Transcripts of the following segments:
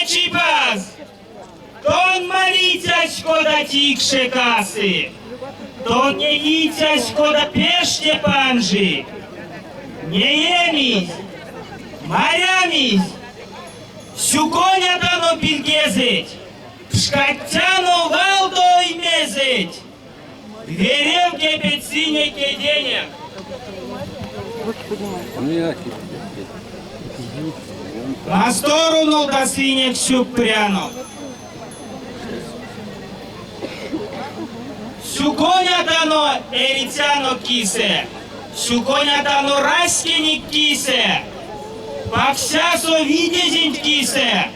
Єнечий пас! Тон молиться, шкода тікше каси, тон не їться, шкода пеште панжи. Не ємісь, марямісь, всю коня дано підгезить, пшкаттяну валдой мезить, веревке пецинеке денег. На сторону до синек щуп прянок. Всю коня дано ерицянок кисе, всю коня дано раскиник кисе, паксясо видезень кисе,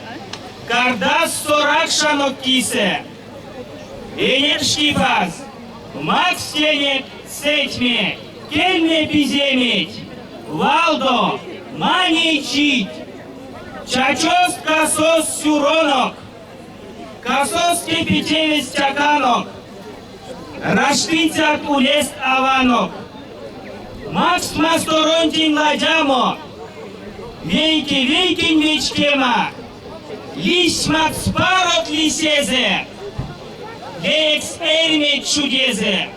кардас соракшанок кисе. Енершки баз, макс тенек сетьме, кельме пиземить, валдо, мани чить, чачост косос сюронок, косос кипятевец стаканок, раштицят улест аванок, макс масторонтин ладямо, вейкин вечкема, лись макс парот лисезе, лекс эрмет чудезе,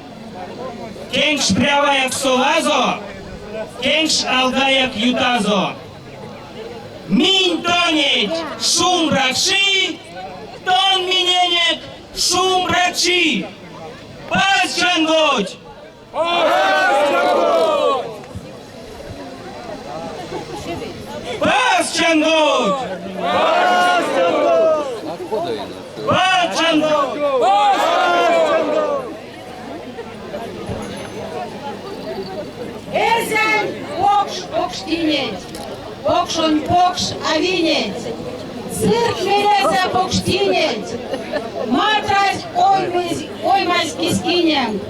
кенш пряваяк совазо, кенш алгаяк ютазо. Минь тонет шум ракши, тон миненек шум ракши. Пас чангоч! Пас чангоч! Пас чангоч! Эзен покш покштинеть, покшон покш авинеть, цирк мерезе покштинеть, матрась оймась кискинем,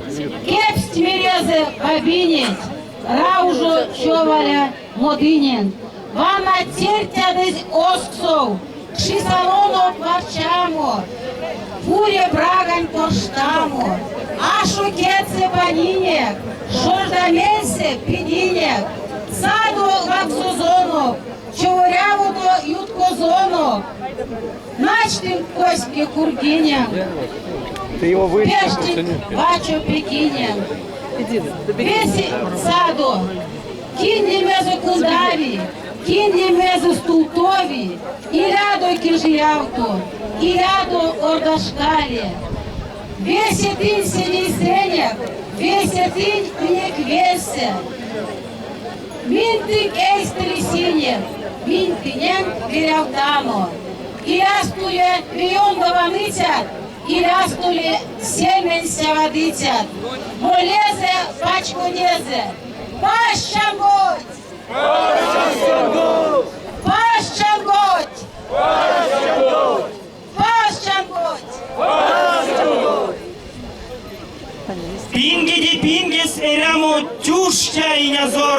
кепсть мерезе бабинеть, раужу човаля модинен, вана тертядыз осксов, кшисалонов варчамо, фуре брагань корштамо, ашу кеце банинек, шордамесе підінек, саду ваксозонок, човорявото юткозонок, начтим коськи кургіням, пештик бачо пекіням, весі саду, кінні мезо кундаві, кінні мезо стултові, і рядо кіжявто, і рядо ордашкалі, весі тин сілій сенях, весятин пінек весе, мінтик ейстри синє, мінтинем вірявтано, і лястує війондованицят, і лястує семен сявадицят, молезе пачкодезе, пащанготь! Пащанготь! Пащанготь! Пащанготь! Пингеди пингес эрямо тюшча и назоро.